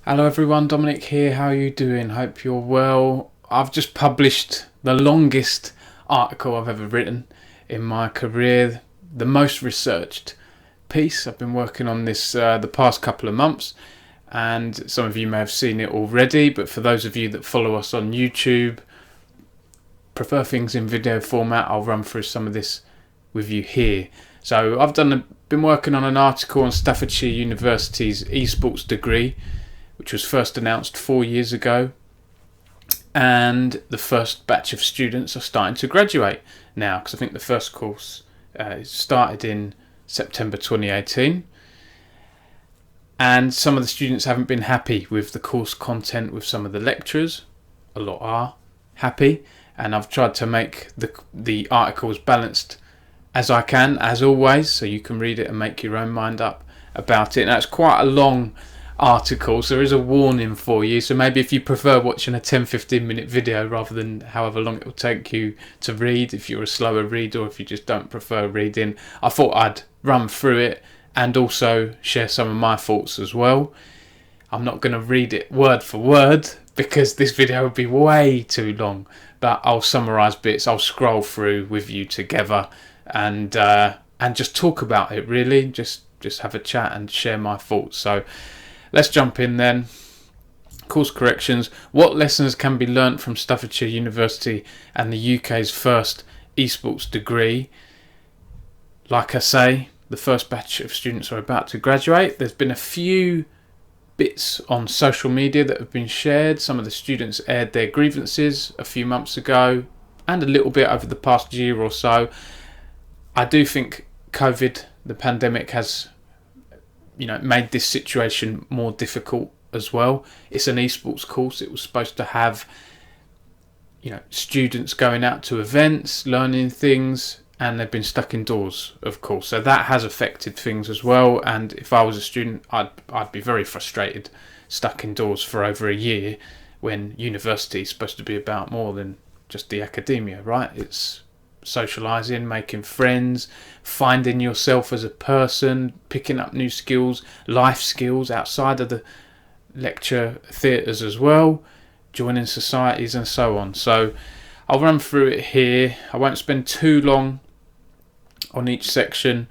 Hello everyone, Dominic here. How are you doing? Hope you're well. I've just published the longest article I've ever written in my career, the most researched piece. I've been working on this the past couple of months, and some of you may have seen it already, but for those of you that follow us on YouTube, prefer things in video format, I'll run through some of this with you here. So I've been working on an article on Staffordshire University's Esports degree, which was first announced 4 years ago, and the first batch of students are starting to graduate now, because I think the first course started in September 2018, and some of the students haven't been happy with the course content with some of the lecturers. A lot are happy, and I've tried to make the article as balanced as I can, as always, so you can read it and make your own mind up about it. Now, it's quite a long article, so there is a warning for you, so maybe if you prefer watching a 10-15 minute video rather than however long it will take you to read, if you're a slower reader or if you just don't prefer reading, I thought I'd run through it and also share some of my thoughts as well. I'm not going to read it word for word because this video would be way too long, but I'll summarise bits. I'll scroll through with you together and just talk about it, really, just have a chat and share my thoughts. So let's jump in then. Course corrections. What lessons can be learnt from Staffordshire University and the UK's first esports degree? Like I say, the first batch of students are about to graduate. There's been a few bits on social media that have been shared. Some of the students aired their grievances a few months ago and a little bit over the past year or so. I do think COVID, the pandemic, has made this situation more difficult as well. It's an esports course. It was supposed to have students going out to events, learning things, and they've been stuck indoors, of course, so that has affected things as well. And if I was a student, I'd be very frustrated, stuck indoors for over a year when university is supposed to be about more than just the academia, right? It's socialising, making friends, finding yourself as a person, picking up new skills, life skills outside of the lecture theatres as well, joining societies and so on. So I'll run through it here. I won't spend too long on each section.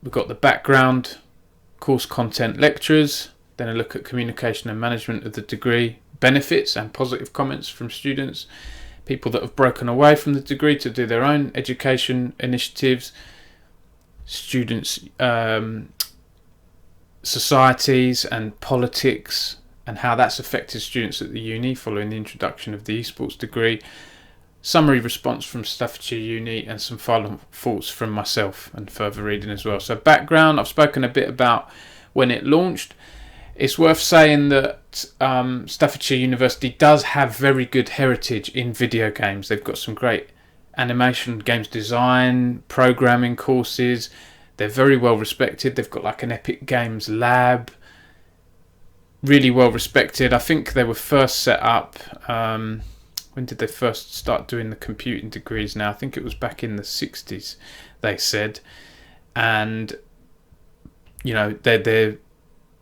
We've got the background, course content, lecturers, then a look at communication and management of the degree, benefits and positive comments from students, people that have broken away from the degree to do their own education initiatives, students, societies and politics, and how that's affected students at the uni following the introduction of the esports degree, summary response from Staffordshire Uni, and some final thoughts from myself and further reading as well. So background, I've spoken a bit about when it launched. It's worth saying that Staffordshire University does have very good heritage in video games. They've got some great animation, games design, programming courses. They're very well respected. They've got like an Epic Games lab. Really well respected. I think they were first set up... when did they first start doing the computing degrees now? I think it was back in the 60s, they said. And,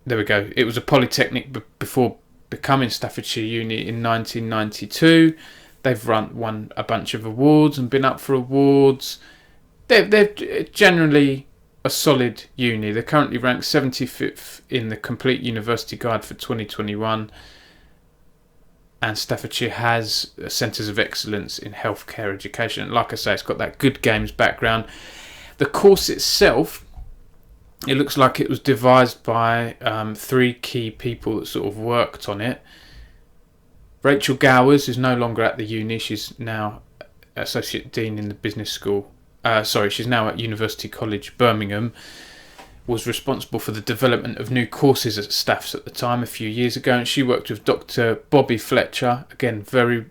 there we go. It was a polytechnic before becoming Staffordshire Uni in 1992. They've won a bunch of awards and been up for awards. They're generally a solid uni. They're currently ranked 75th in the Complete University Guide for 2021. And Staffordshire has centres of excellence in healthcare education. Like I say, it's got that good games background. The course itself, it looks like it was devised by three key people that sort of worked on it. Rachel Gowers is no longer at the uni. She's now Associate Dean in the Business School. She's now at University College Birmingham. Was responsible for the development of new courses at Staffs at the time a few years ago, and she worked with Dr. Bobby Fletcher, again very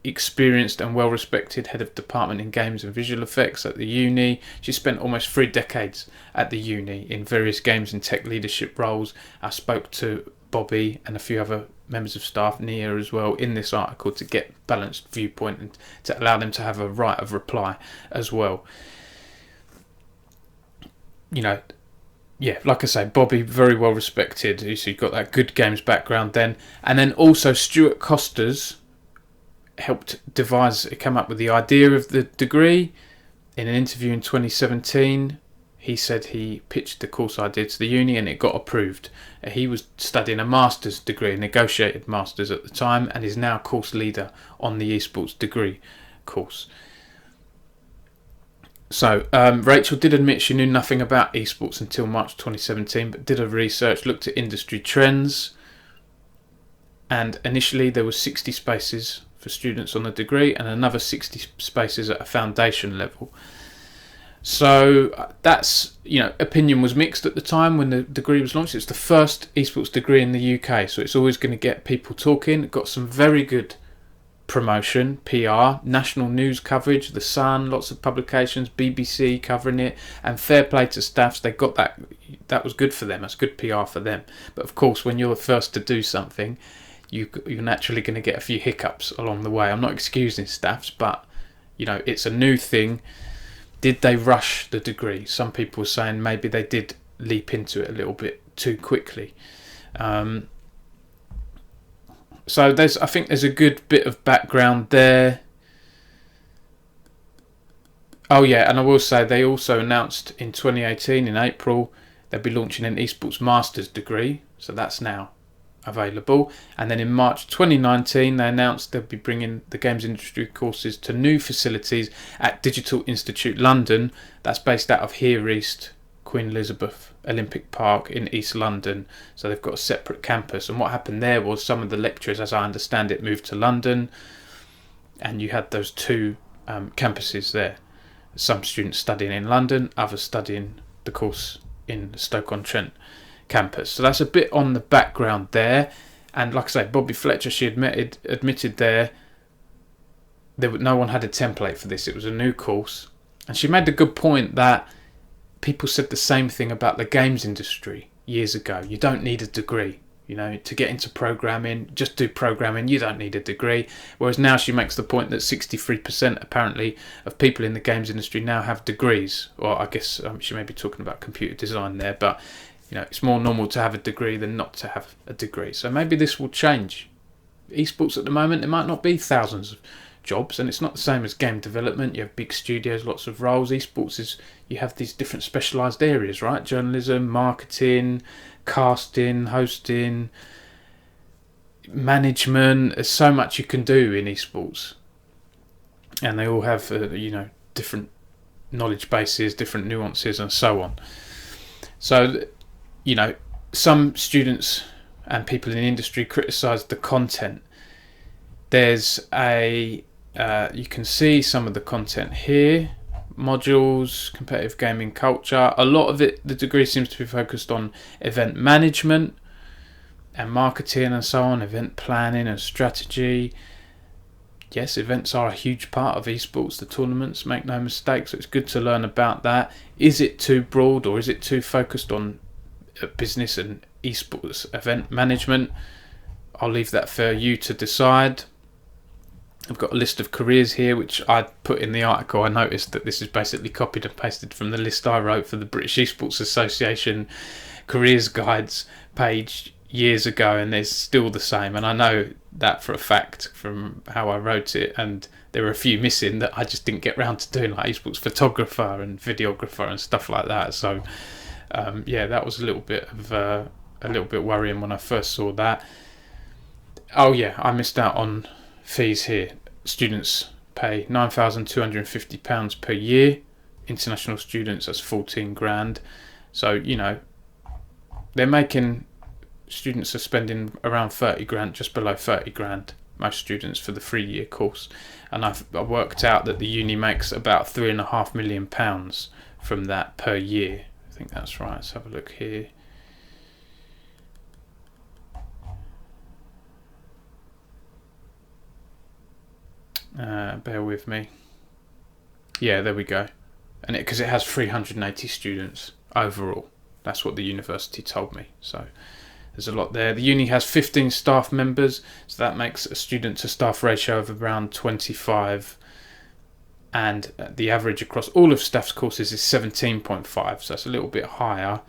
experienced and well respected head of department in games and visual effects at the uni. She spent almost 3 decades at the uni in various games and tech leadership roles. I spoke to Bobby and a few other members of staff, Nia as well, in this article to get balanced viewpoint and to allow them to have a right of reply as well. yeah, like I say, Bobby, very well respected. So you've got that good games background then. And then also Stuart Costas helped come up with the idea of the degree. In an interview in 2017, he said he pitched the course idea to the uni and it got approved. He was studying a master's degree, a negotiated master's at the time, and is now course leader on the esports degree course. So Rachel did admit she knew nothing about esports until March 2017, but did her research, looked at industry trends, and initially there were 60 spaces for students on the degree and another 60 spaces at a foundation level. So that's, opinion was mixed at the time when the degree was launched. It's the first esports degree in the UK, so it's always going to get people talking. It got some very good promotion, PR, national news coverage, The Sun, lots of publications, BBC covering it, and fair play to staffs. They got that was good for them. That's good PR for them. But of course, when you're the first to do something, you're naturally going to get a few hiccups along the way. I'm not excusing staffs, but it's a new thing. Did they rush the degree? Some people were saying maybe they did leap into it a little bit too quickly. So I think there's a good bit of background there. Oh yeah, and I will say they also announced in 2018 in April they'll be launching an esports master's degree, so that's now available. And then in March 2019 they announced they'll be bringing the games industry courses to new facilities at Digital Institute London. That's based out of Here East, Queen Elizabeth Olympic Park in East London. So they've got a separate campus, and what happened there was some of the lecturers, as I understand it, moved to London, and you had those two campuses there. Some students studying in London, others studying the course in Stoke-on-Trent campus. So that's a bit on the background there. And like I say, Bobby Fletcher, she admitted there no one had a template for this. It was a new course, and she made the good point that people said the same thing about the games industry years ago. You don't need a degree, to get into programming. Just do programming. You don't need a degree. Whereas now she makes the point that 63% apparently of people in the games industry now have degrees. Or I guess she may be talking about computer design there, but it's more normal to have a degree than not to have a degree. So maybe this will change. Esports at the moment, there might not be thousands of jobs, and it's not the same as game development. You have big studios, lots of roles. Esports is, you have these different specialised areas, right? Journalism, marketing, casting, hosting, management. There's so much you can do in esports, and they all have different knowledge bases, different nuances, and so on. So some students and people in the industry criticise the content. There's you can see some of the content here. Modules, competitive gaming culture. A lot of it, the degree seems to be focused on event management and marketing and so on, event planning and strategy. Yes, events are a huge part of esports, the tournaments, make no mistake, so it's good to learn about that. Is it too broad, or is it too focused on business and esports event management? I'll leave that for you to decide. I've got a list of careers here which I put in the article. I noticed that this is basically copied and pasted from the list I wrote for the British Esports Association careers guides page years ago, and it's still the same, and I know that for a fact from how I wrote it, and there were a few missing that I just didn't get round to doing, like esports photographer and videographer and stuff like that. So that was a little bit worrying when I first saw that. Oh yeah, I missed out on fees here. Students pay £9,250 per year. International students, that's 14 grand. So they're making, students are spending around 30 grand, just below 30 grand, most students, for the 3-year course. And I worked out that the uni makes about £3.5 million from that per year. I think that's right. Let's have a look here. Bear with me. Yeah, there we go. And because it has 380 students overall. That's what the university told me. So there's a lot there. The uni has 15 staff members, so that makes a student to staff ratio of around 25. And the average across all of staff's courses is 17.5, so that's a little bit higher.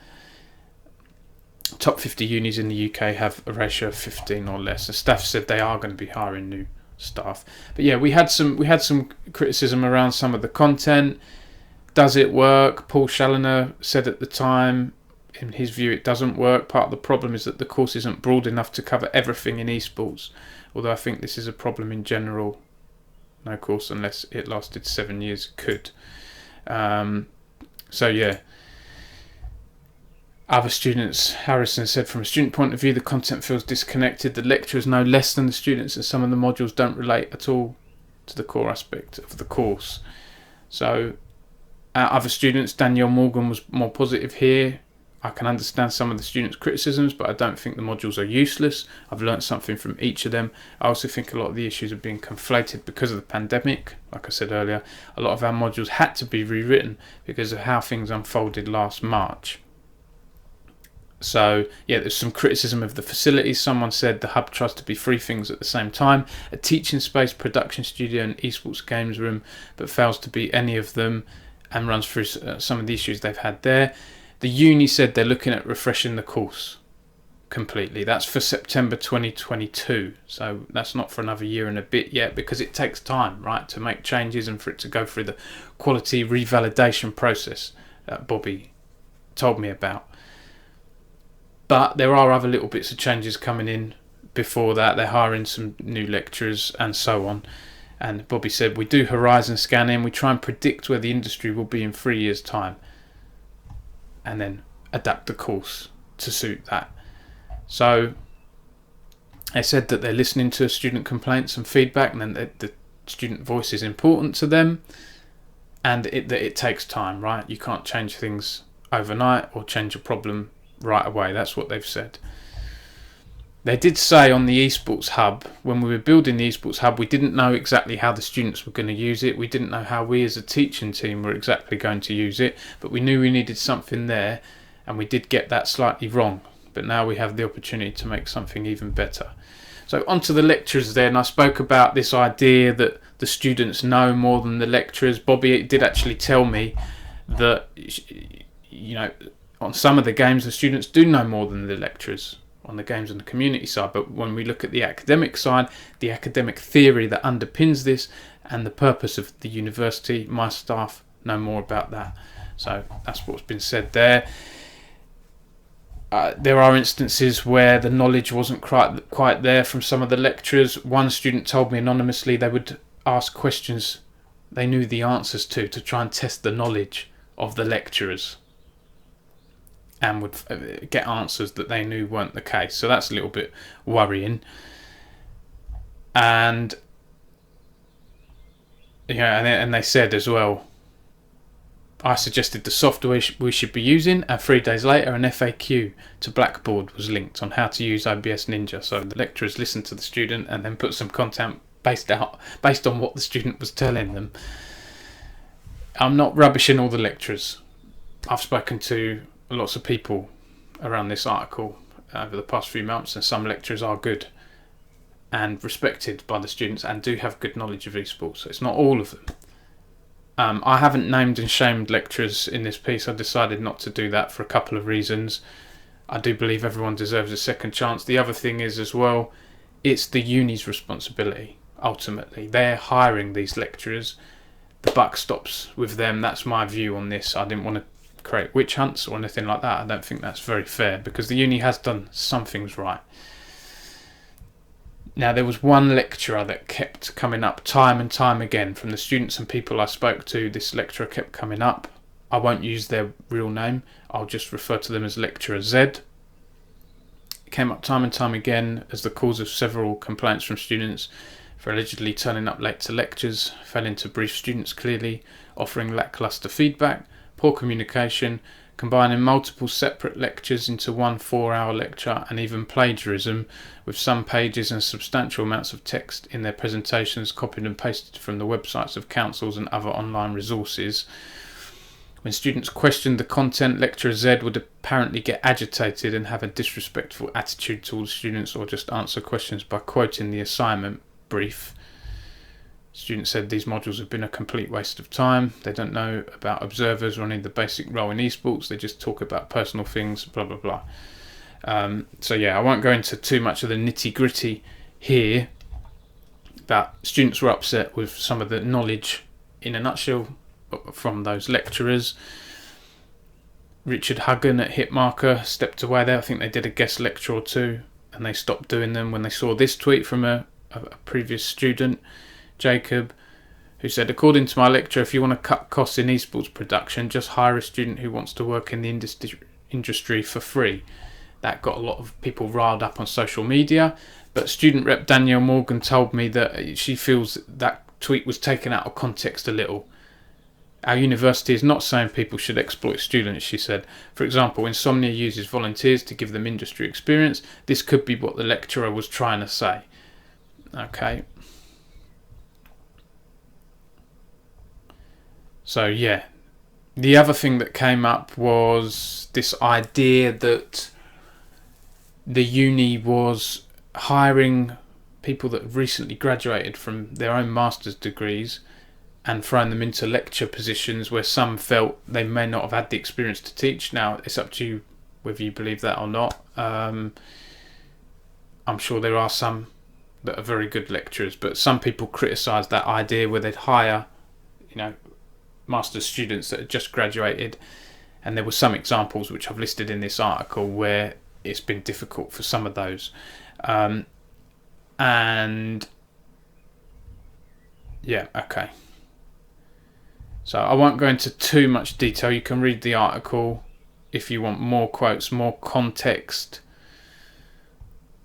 top 50 unis in the UK have a ratio of 15 or less. And staff said they are going to be hiring new staff. But yeah, we had some criticism around some of the content. Does it work? Paul Challoner said at the time, in his view, it doesn't work. Part of the problem is that the course isn't broad enough to cover everything in esports. Although I think this is a problem in general. No course, unless it lasted 7 years, could. So yeah. Other students, Harrison said, from a student point of view, the content feels disconnected. The lecturers know less than the students, and some of the modules don't relate at all to the core aspect of the course. So, other students, Danielle Morgan was more positive here. I can understand some of the students' criticisms, but I don't think the modules are useless. I've learned something from each of them. I also think a lot of the issues are being conflated because of the pandemic. Like I said earlier, a lot of our modules had to be rewritten because of how things unfolded last March. So yeah, there's some criticism of the facilities. Someone said the hub tries to be three things at the same time: a teaching space, production studio and esports games room, but fails to be any of them, and runs through some of the issues they've had there. The uni said they're looking at refreshing the course completely. That's for September 2022, so that's not for another year and a bit yet, because it takes time, right, to make changes and for it to go through the quality revalidation process that Bobby told me about. But there are other little bits of changes coming in before that. They're hiring some new lecturers and so on. And Bobby said, we do horizon scanning. We try and predict where the industry will be in 3 years' time, and then adapt the course to suit that. So they said that they're listening to student complaints and feedback, and then the student voice is important to them, and that it takes time, right? You can't change things overnight or change a problem right away. That's what they've said. They did say on the Esports Hub, when we were building the Esports Hub, we didn't know exactly how the students were going to use it. We didn't know how we as a teaching team were exactly going to use it, but we knew we needed something there, and we did get that slightly wrong. But now we have the opportunity to make something even better. So onto the lecturers then. I spoke about this idea that the students know more than the lecturers. Bobby did actually tell me that, you know, on some of the games the students do know more than the lecturers on the games and the community side, but when we look at the academic side, the academic theory that underpins this and the purpose of the university, my staff know more about that. So that's what's been said there. There are instances where the knowledge wasn't quite there from some of the lecturers. One student told me anonymously they would ask questions they knew the answers to try and test the knowledge of the lecturers, and would get answers that they knew weren't the case. So that's a little bit worrying. And yeah, and they said as well, I suggested the software we should be using, and 3 days later an FAQ to Blackboard was linked on how to use OBS Ninja. So the lecturers listened to the student and then put some content based on what the student was telling them. I'm not rubbishing all the lecturers. I've spoken to lots of people around this article over the past few months, and some lecturers are good and respected by the students and do have good knowledge of esports. So it's not all of them. I haven't named and shamed lecturers in this piece. I decided not to do that for a couple of reasons. I do believe everyone deserves a second chance. The other thing is as well, it's the uni's responsibility ultimately. They're hiring these lecturers. The buck stops with them. That's my view on this. I didn't want to create witch hunts or anything like that. I don't think that's very fair, because the uni has done some things right. Now, there was one lecturer that kept coming up time and time again from the students and people I spoke to. This lecturer kept coming up. I won't use their real name. I'll just refer to them as Lecturer Z. It came up time and time again as the cause of several complaints from students for allegedly turning up late to lectures, failing to brief students clearly, offering lacklustre feedback, poor communication, combining multiple separate lectures into one 4-hour lecture, and even plagiarism, with some pages and substantial amounts of text in their presentations copied and pasted from the websites of councils and other online resources. When students questioned the content, Lecturer Z would apparently get agitated and have a disrespectful attitude towards students, or just answer questions by quoting the assignment brief. Students said these modules have been a complete waste of time. They don't know about observers or any of the basic role in esports. They just talk about personal things, blah, blah, blah. So yeah, I won't go into too much of the nitty gritty here, but students were upset with some of the knowledge in a nutshell from those lecturers. Richard Huggan at Hitmarker stepped away there. I think they did a guest lecture or two, and they stopped doing them when they saw this tweet from a previous student, Jacob, who said, according to my lecture, if you want to cut costs in esports production, just hire a student who wants to work in the industry for free. That got a lot of people riled up on social media, but student rep Danielle Morgan told me that she feels that tweet was taken out of context a little. Our university is not saying people should exploit students, she said. For example, Insomnia uses volunteers to give them industry experience. This could be what the lecturer was trying to say. Okay. So yeah, the other thing that came up was this idea that the uni was hiring people that recently graduated from their own master's degrees and throwing them into lecture positions where some felt they may not have had the experience to teach. Now, it's up to you whether you believe that or not. I'm sure there are some that are very good lecturers, but some people criticise that idea where they'd hire, master's students that had just graduated, and there were some examples which I've listed in this article where it's been difficult for some of those. And yeah, okay. So I won't go into too much detail. You can read the article if you want more quotes, more context.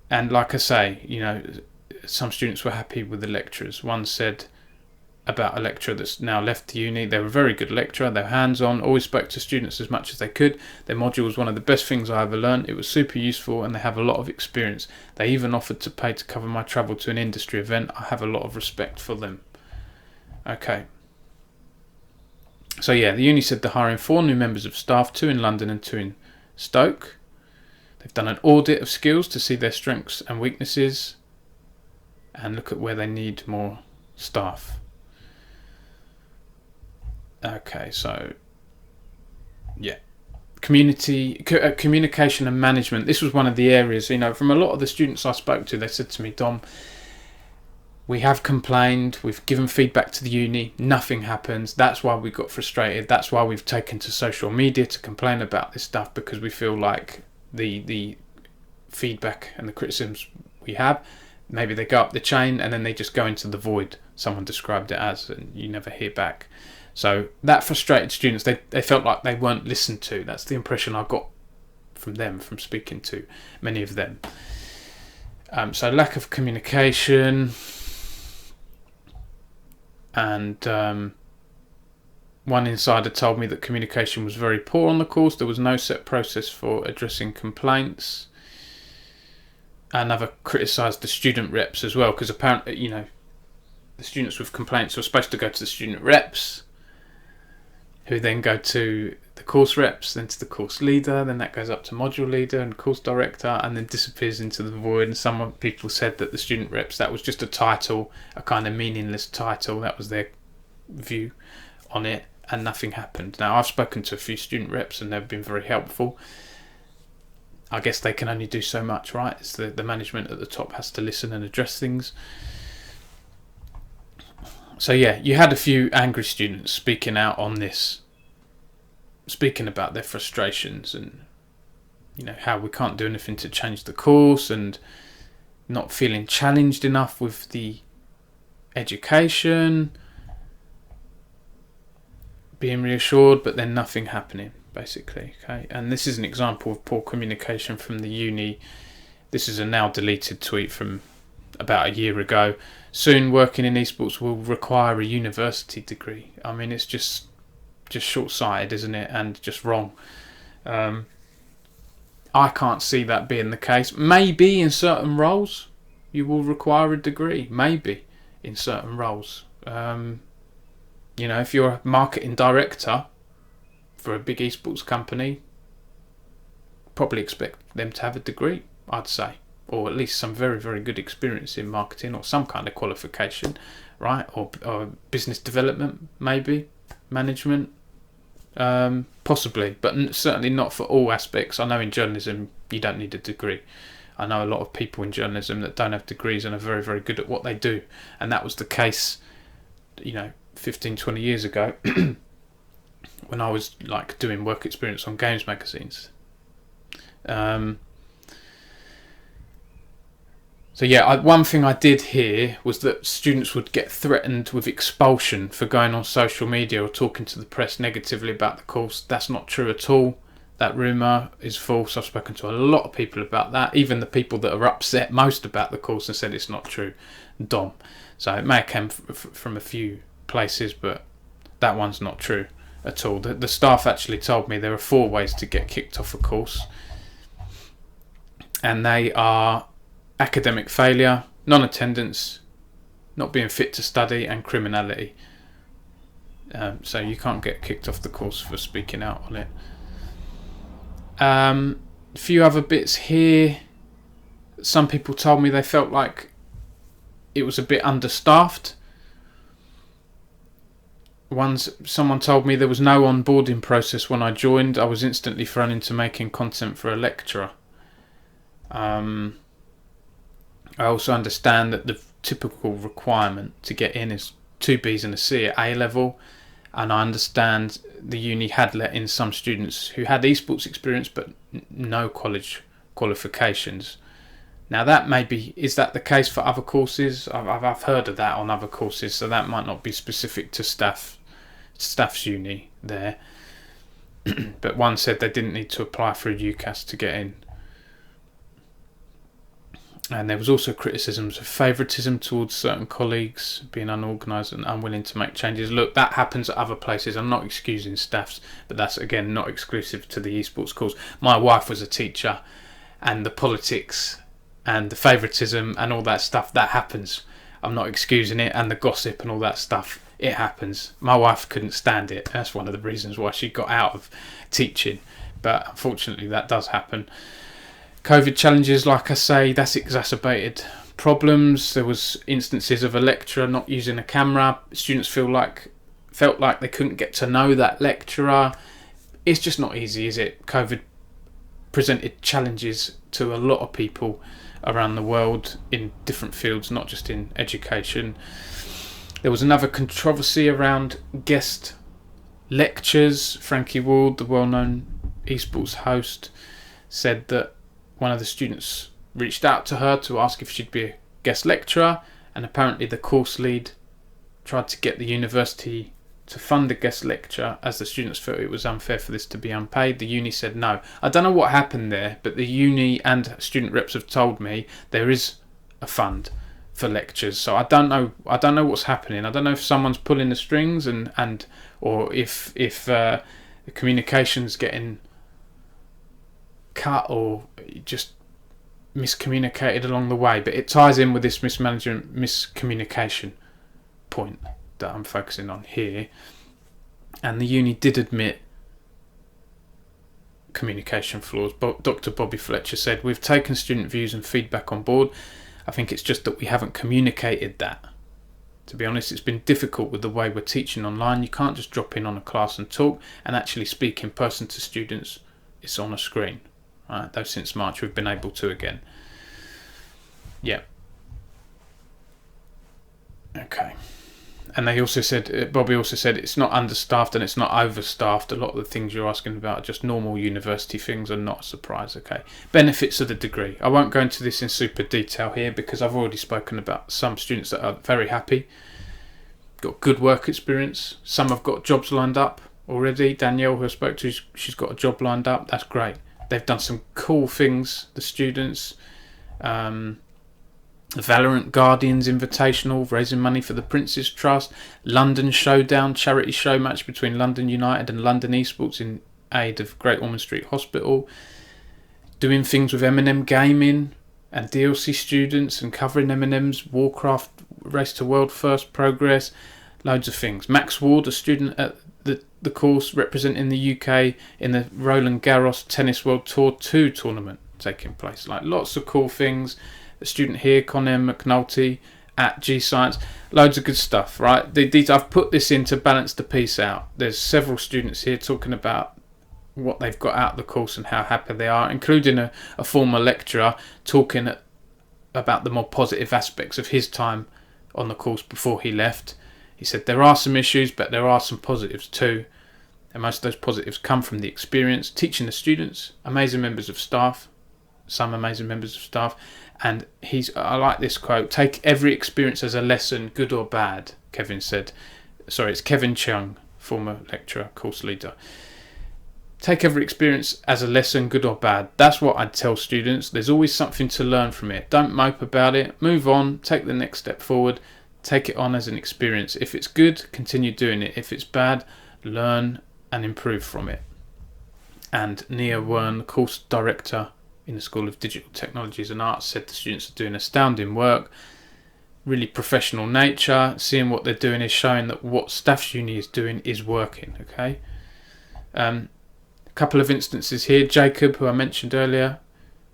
And like I say, some students were happy with the lecturers. One said about a lecturer that's now left the uni, they were a very good lecturer, they were hands-on, always spoke to students as much as they could. Their module was one of the best things I ever learned. It was super useful and they have a lot of experience. They even offered to pay to cover my travel to an industry event. I have a lot of respect for them. Okay. So yeah, the uni said they're hiring 4 new members of staff, 2 in London and 2 in Stoke. They've done an audit of skills to see their strengths and weaknesses and look at where they need more staff. Okay, so yeah, communication and management. This was one of the areas, from a lot of the students I spoke to, they said to me, Dom, we have complained, we've given feedback to the uni, nothing happens. That's why we got frustrated. That's why we've taken to social media to complain about this stuff, because we feel like the feedback and the criticisms we have, maybe they go up the chain and then they just go into the void. Someone described it as, and you never hear back. So that frustrated students. They felt like they weren't listened to. That's the impression I got from them, from speaking to many of them. So lack of communication, and one insider told me that communication was very poor on the course. There was no set process for addressing complaints. Another criticised the student reps as well, because apparently, the students with complaints were supposed to go to the student reps, who then go to the course reps, then to the course leader, then that goes up to module leader and course director, and then disappears into the void. And some people said that the student reps, that was just a title, a kind of meaningless title. That was their view on it, and nothing happened. Now, I've spoken to a few student reps and they've been very helpful. I guess they can only do so much, right? It's the management at the top has to listen and address things. So yeah, you had a few angry students speaking out on this, speaking about their frustrations and how we can't do anything to change the course, and not feeling challenged enough with the education, being reassured, but then nothing happening, basically. Okay, and this is an example of poor communication from the uni. This is a now deleted tweet from about a year ago. Soon working in esports will require a university degree. I mean, it's just short-sighted, isn't it? And just wrong. I can't see that being the case. Maybe in certain roles you will require a degree. Maybe in certain roles. If you're a marketing director for a big esports company, probably expect them to have a degree, I'd say. Or at least some very, very good experience in marketing, or some kind of qualification, right? Or business development, maybe, management, Possibly, but certainly not for all aspects. I know in journalism you don't need a degree. I know a lot of people in journalism that don't have degrees and are very, very good at what they do. And that was the case, 15, 20 years ago when I was like doing work experience on games magazines. So yeah, one thing I did hear was that students would get threatened with expulsion for going on social media or talking to the press negatively about the course. That's not true at all. That rumour is false. I've spoken to a lot of people about that, even the people that are upset most about the course and said it's not true. Dom. So it may have come from a few places, but that one's not true at all. The staff actually told me there are 4 ways to get kicked off a course, and they are academic failure, non-attendance, not being fit to study, and criminality. So you can't get kicked off the course for speaking out on it. A few other bits here. Some people told me they felt like it was a bit understaffed. Someone told me there was no onboarding process when I joined. I was instantly thrown into making content for a lecturer. I also understand that the typical requirement to get in is 2 Bs and a C at A level, and I understand the uni had let in some students who had esports experience but no college qualifications. Now that is that the case for other courses? I've heard of that on other courses, so that might not be specific to staff's uni there. But one said they didn't need to apply through UCAS to get in. And there was also criticisms of favouritism towards certain colleagues, being unorganised and unwilling to make changes. Look, that happens at other places. I'm not excusing staffs, but that's, again, not exclusive to the esports course. My wife was a teacher, and the politics and the favouritism and all that stuff, that happens. I'm not excusing it, and the gossip and all that stuff, it happens. My wife couldn't stand it. That's one of the reasons why she got out of teaching. But unfortunately, that does happen. COVID challenges, like I say, that's exacerbated problems. There was instances of a lecturer not using a camera. Students felt like they couldn't get to know that lecturer. It's just not easy, is it? COVID presented challenges to a lot of people around the world in different fields, not just in education. There was another controversy around guest lectures. Frankie Ward, the well-known esports host, said that one of the students reached out to her to ask if she'd be a guest lecturer, and apparently the course lead tried to get the university to fund a guest lecture as the students felt it was unfair for this to be unpaid. The uni said no. I don't know what happened there, but the uni and student reps have told me there is a fund for lectures. So I don't know what's happening. I don't know if someone's pulling the strings or if the communication's getting cut or just miscommunicated along the way, but it ties in with this miscommunication point that I'm focusing on here. And the uni did admit communication flaws. Dr. Bobby Fletcher said, "We've taken student views and feedback on board. I think it's just that we haven't communicated that. To be honest, it's been difficult with the way we're teaching online. You can't just drop in on a class and talk and actually speak in person to students. It's on a screen." Right, though since March we've been able to again. Yeah. Okay. And Bobby also said it's not understaffed and it's not overstaffed. A lot of the things you're asking about are just normal university things and not a surprise. Okay. Benefits of the degree. I won't go into this in super detail here because I've already spoken about some students that are very happy, got good work experience. Some have got jobs lined up already. Danielle, who I spoke to, she's got a job lined up. That's great. They've done some cool things, the students. Valorant Guardians Invitational, raising money for the Prince's Trust. London Showdown, charity show match between London United and London Esports in aid of Great Ormond Street Hospital. Doing things with M&M Gaming and DLC students and covering M&M's Warcraft Race to World First progress. Loads of things. Max Ward, a student at the course representing the UK in the Roland Garros Tennis World Tour 2 tournament taking place. Like lots of cool things. A student here, Connor McNulty, at G Science. Loads of good stuff, right? I've put this in to balance the piece out. There's several students here talking about what they've got out of the course and how happy they are, including a former lecturer talking about the more positive aspects of his time on the course before he left. He said there are some issues, but there are some positives too. And most of those positives come from the experience, teaching the students, amazing members of staff, some amazing members of staff. And I like this quote, take every experience as a lesson, good or bad, Kevin said. Sorry, it's Kevin Chung, former lecturer, course leader. Take every experience as a lesson, good or bad. That's what I'd tell students. There's always something to learn from it. Don't mope about it. Move on, take the next step forward, take it on as an experience. If it's good, continue doing it. If it's bad, learn and improve from it. And Nia Wern, course director in the School of Digital Technologies and Arts, said the students are doing astounding work, really professional nature. Seeing what they're doing is showing that what Staffs Uni is doing is working. Okay. A couple of instances here. Jacob, who I mentioned earlier,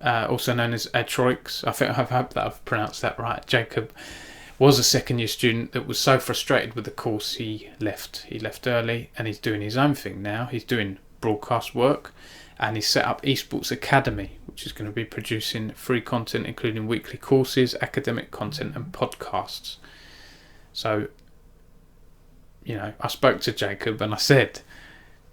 also known as Atroix. I hope that I've pronounced that right. Jacob was a second year student that was so frustrated with the course he left. He left early and he's doing his own thing now. He's doing broadcast work and he's set up Esports Academy, which is going to be producing free content, including weekly courses, academic content and podcasts. So, I spoke to Jacob and I said,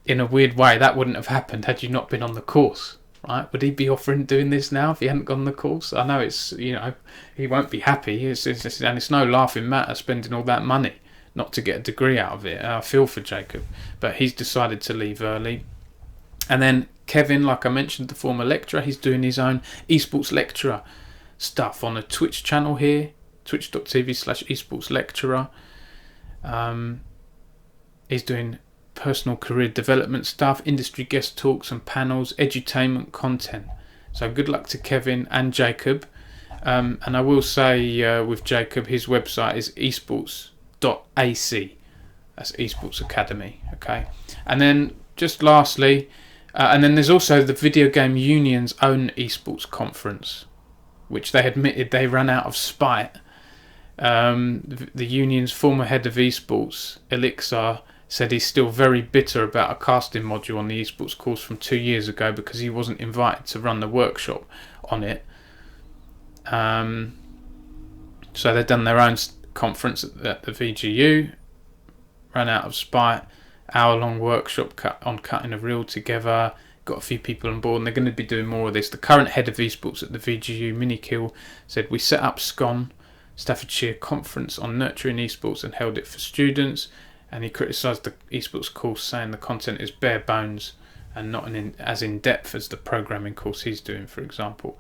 in a weird way, that wouldn't have happened had you not been on the course. Right? Would he be offering doing this now if he hadn't gone on the course? I know it's, he won't be happy. And it's no laughing matter spending all that money not to get a degree out of it. I feel for Jacob. But he's decided to leave early. And then Kevin, like I mentioned, the former lecturer, he's doing his own esports lecturer stuff on a Twitch channel here, twitch.tv/esports lecturer. He's doing personal career development stuff, industry guest talks and panels, edutainment content. So good luck to Kevin and Jacob. And I will say with Jacob, his website is esports.ac. That's Esports Academy. Okay. And then just lastly, and then there's also the Video Game Union's own esports conference, which they admitted they ran out of spite. The union's former head of esports, Elixir, said he's still very bitter about a casting module on the esports course from 2 years ago because he wasn't invited to run the workshop on it. So they've done their own conference at the VGU, ran out of spite, hour-long workshop on cutting a reel together, got a few people on board, and they're going to be doing more of this. The current head of esports at the VGU, Minikill, said, we set up SCON, Staffordshire Conference on Nurturing Esports, and held it for students. And he criticised the esports course, saying the content is bare bones and not as in-depth as the programming course he's doing, for example.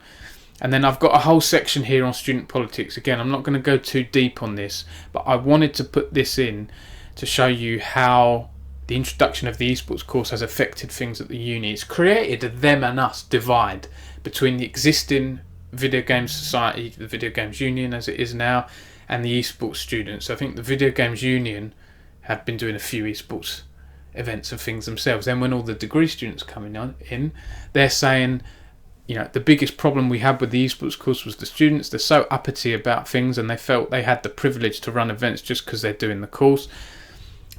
And then I've got a whole section here on student politics. Again, I'm not going to go too deep on this, but I wanted to put this in to show you how the introduction of the esports course has affected things at the uni. It's created a them and us divide between the existing video game society, the Video Games Union as it is now, and the esports students. I think the Video Games Union have been doing a few esports events and things themselves. Then when all the degree students coming in, they're saying, the biggest problem we had with the esports course was the students. They're so uppity about things and they felt they had the privilege to run events just because they're doing the course.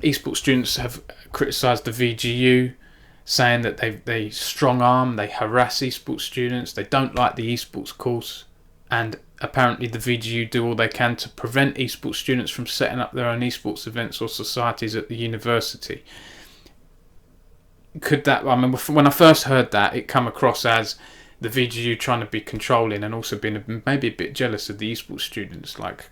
Esports students have criticised the VGU, saying that they strong arm, they harass esports students, they don't like the esports course, and apparently the VGU do all they can to prevent esports students from setting up their own esports events or societies at the university. When I first heard that, it come across as the VGU trying to be controlling and also being maybe a bit jealous of the esports students, like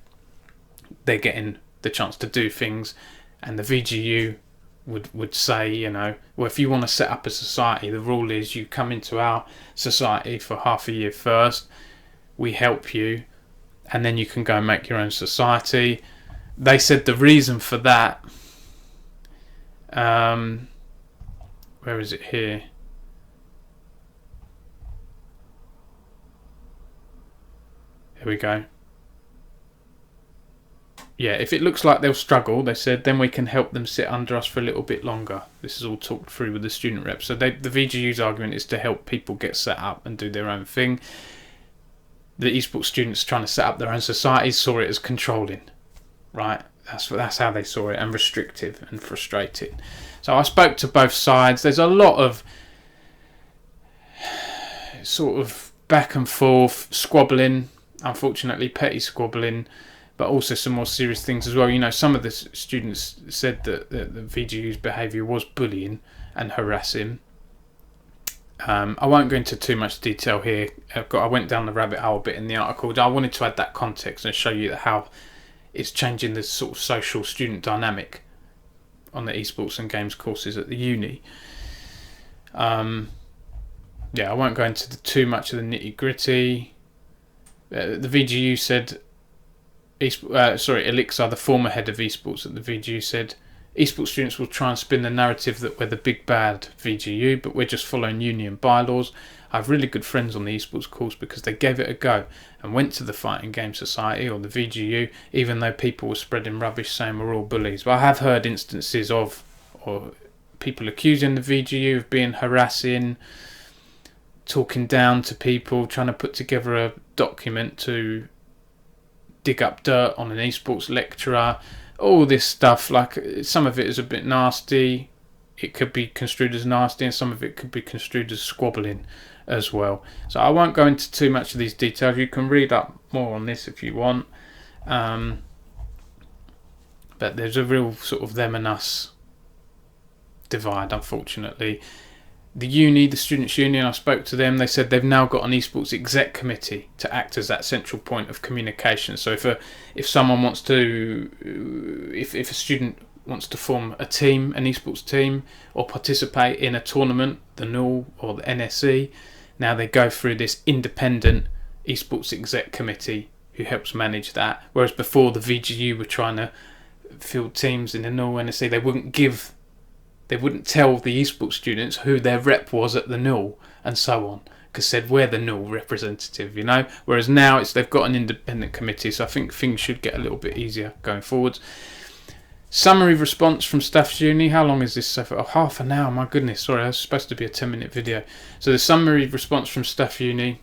they're getting the chance to do things, and the VGU would say, well, if you want to set up a society, the rule is you come into our society for half a year first, we help you, and then you can go and make your own society. They said the reason for that, where is it here? Here we go. Yeah, if it looks like they'll struggle, they said, then we can help them sit under us for a little bit longer. This is all talked through with the student reps. So the VGU's argument is to help people get set up and do their own thing. the esports students trying to set up their own societies saw it as controlling, right? That's how they saw it, and restrictive and frustrating. So I spoke to both sides. There's a lot of sort of back and forth squabbling, unfortunately petty squabbling, but also some more serious things as well. You know, some of the students said that the VGU's behaviour was bullying and harassing. I won't go into too much detail here. I went down the rabbit hole a bit in the article. I wanted to add that context and show you how it's changing the sort of social student dynamic on the esports and games courses at the uni. I won't go into too much of the nitty gritty. The VGU said, Elixir, the former head of esports at the VGU, said, esports students will try and spin the narrative that we're the big bad VGU, but we're just following union bylaws. I have really good friends on the esports course because they gave it a go and went to the Fighting Game Society or the VGU, even though people were spreading rubbish saying we're all bullies. But I have heard instances of people accusing the VGU of being harassing, talking down to people, trying to put together a document to dig up dirt on an esports lecturer. All this stuff, like some of it is a bit nasty. It could be construed as nasty, and some of it could be construed as squabbling as well. So I won't go into too much of these details. You can read up more on this if you want. But there's a real sort of them and us divide, unfortunately. The Students' Union, I spoke to them. They said they've now got an esports exec committee to act as that central point of communication. So if someone wants to, if a student wants to form a team, an esports team, or participate in a tournament, the NUL or the NSE, now they go through this independent esports exec committee who helps manage that. Whereas before, the VGU were trying to field teams in the NUL, NSE, they wouldn't tell the esports students who their rep was at the NUL and so on, because said we're the NUL representative, you know. Whereas now they've got an independent committee, so I think things should get a little bit easier going forwards. Summary response from Staffordshire Uni. How long is this so far? Oh, half an hour, my goodness, sorry, it was supposed to be a 10-minute video. So the summary response from Staffordshire Uni,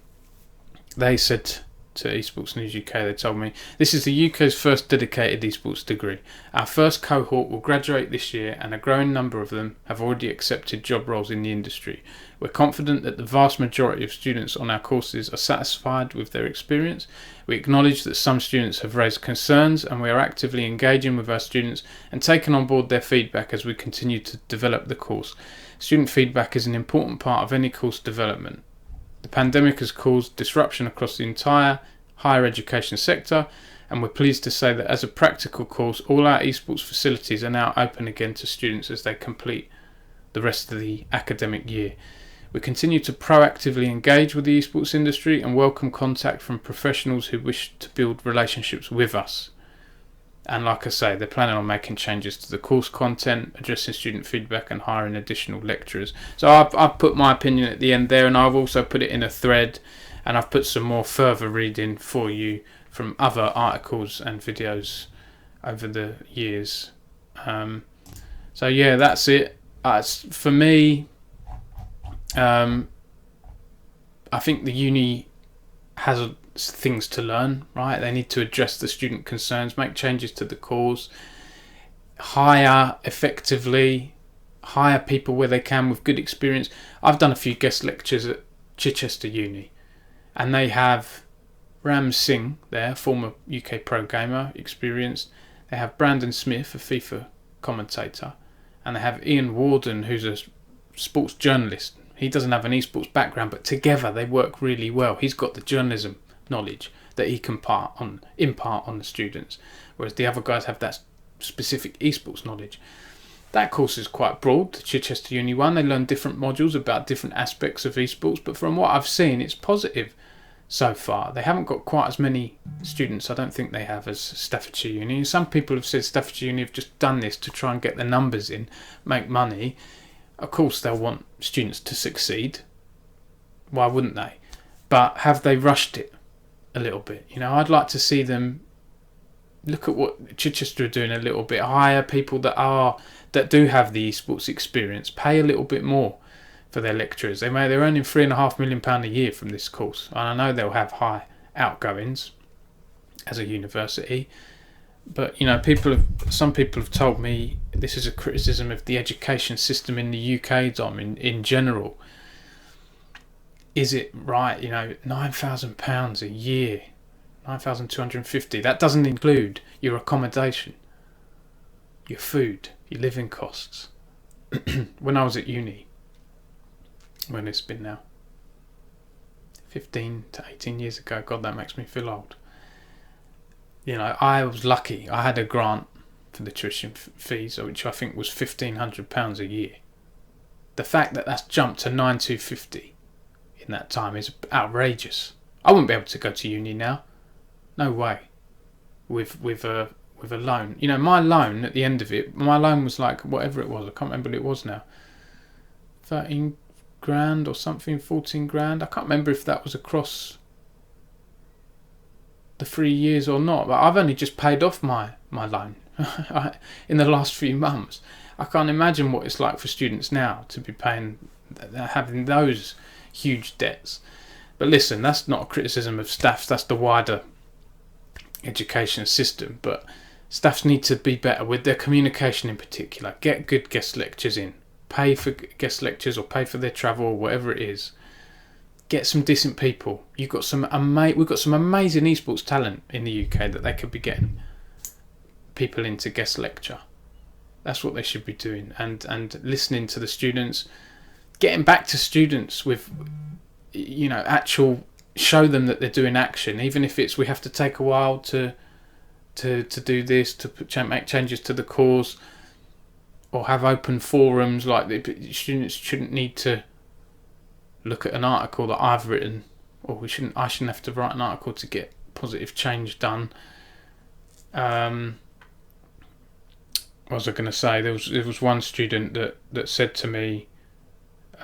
they said to Esports News UK, they told me, this is the UK's first dedicated esports degree. Our first cohort will graduate this year, and a growing number of them have already accepted job roles in the industry. We're confident that the vast majority of students on our courses are satisfied with their experience. We acknowledge that some students have raised concerns, and we are actively engaging with our students and taking on board their feedback as we continue to develop the course. Student feedback is an important part of any course development. The pandemic has caused disruption across the entire higher education sector, and we're pleased to say that as a practical course, all our esports facilities are now open again to students as they complete the rest of the academic year. We continue to proactively engage with the esports industry and welcome contact from professionals who wish to build relationships with us. And like I say, they're planning on making changes to the course content, addressing student feedback and hiring additional lecturers. So I've put my opinion at the end there, and I've also put it in a thread, and I've put some more further reading for you from other articles and videos over the years. So yeah, that's it. For me, I think the uni has things to learn, right? They need to address the student concerns, make changes to the course, hire effectively, hire people where they can with good experience. I've done a few guest lectures at Chichester Uni, and they have Ram Singh there, former UK pro gamer, experienced. They have Brandon Smith, a FIFA commentator, and they have Ian Warden, who's a sports journalist. He doesn't have an esports background, but together they work really well. He's got the journalism knowledge that he can impart on the students, whereas the other guys have that specific esports knowledge. That course is quite broad, the Chichester Uni one. They learn different modules about different aspects of esports, but from what I've seen, it's positive so far. They haven't got quite as many students, I don't think they have, as Staffordshire Uni. Some people have said Staffordshire Uni have just done this to try and get the numbers in, make money. Of course they'll want students to succeed. Why wouldn't they? But have they rushed it a little bit? You know, I'd like to see them look at what Chichester are doing a little bit, hire people that do have the esports experience, pay a little bit more for their lecturers. They're earning £3.5 million a year from this course, and I know they'll have high outgoings as a university. But some people have told me this is a criticism of the education system in the UK, Dom, in general. Is it right? £9,000 a year, 9,250. That doesn't include your accommodation, your food, your living costs. When I was at uni, when it's been now 15 to 18 years ago, God, that makes me feel old. I was lucky. I had a grant for the tuition fees, which I think was £1,500 a year. The fact that that's jumped to 9,250 in that time is outrageous. I wouldn't be able to go to uni now. No way. With a loan. My loan at the end of it, my loan was like whatever it was. I can't remember what it was now. 13 grand or something, 14 grand. I can't remember if that was across the 3 years or not, but I've only just paid off my loan in the last few months. I can't imagine what it's like for students now to be having those huge debts. But listen, that's not a criticism of staffs, that's the wider education system. But staffs need to be better with their communication in particular. Get good guest lectures in, pay for guest lectures or pay for their travel or whatever it is. Get some decent people. We've got some amazing esports talent in the UK that they could be getting people in to guest lecture. That's what they should be doing, and listening to the students, getting back to students with actual, show them that they're doing action, even if it's we have to take a while to do this, to make changes to the course, or have open forums. Like the students shouldn't need to look at an article that I've written, or I shouldn't have to write an article to get positive change done. What was I going to say? There was one student that said to me,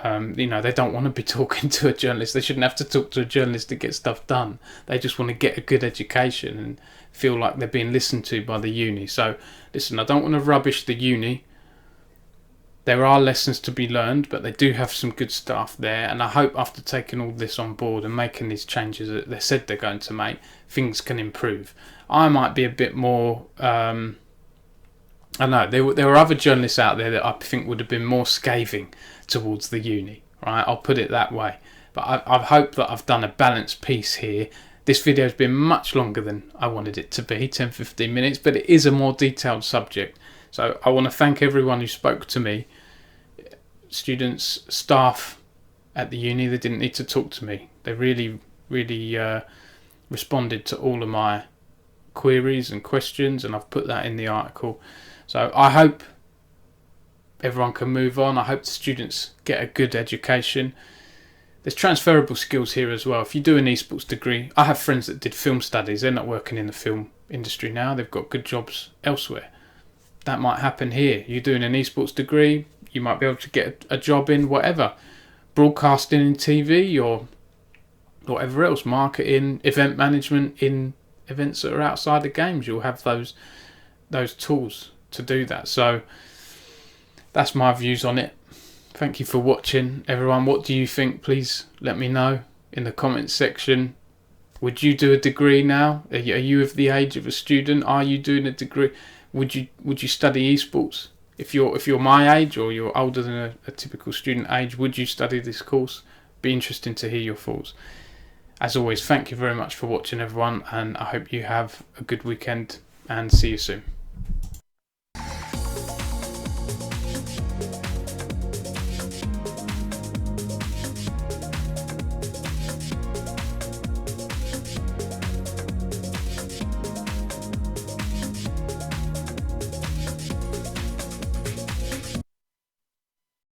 they don't want to be talking to a journalist. They shouldn't have to talk to a journalist to get stuff done. They just want to get a good education and feel like they're being listened to by the uni. So listen, I don't want to rubbish the uni. There are lessons to be learned, but they do have some good stuff there. And I hope after taking all this on board and making these changes that they said they're going to make, things can improve. I might be a bit more... I know there were other journalists out there that I think would have been more scathing towards the uni, right? I'll put it that way. But I hope that I've done a balanced piece here. This video has been much longer than I wanted it to be, 10-15 minutes, but it is a more detailed subject. So I want to thank everyone who spoke to me. Students, staff at the uni, they didn't need to talk to me. They really, really responded to all of my queries and questions, and I've put that in the article. So I hope everyone can move on. I hope the students get a good education. There's transferable skills here as well. If you do an esports degree, I have friends that did film studies. They're not working in the film industry now. They've got good jobs elsewhere. That might happen here. You're doing an esports degree, you might be able to get a job in whatever, broadcasting in TV or whatever else, marketing, event management in events that are outside the games. You'll have those tools to do that. So that's my views on it. Thank you for watching, everyone. What do you think? Please let me know in the comments section. Would you do a degree now? Are you of the age of a student? Are you doing a degree? Would you study esports? If you're my age or you're older than a typical student age, would you study this course? Be interesting to hear your thoughts. As always, thank you very much for watching, everyone, and I hope you have a good weekend and see you soon.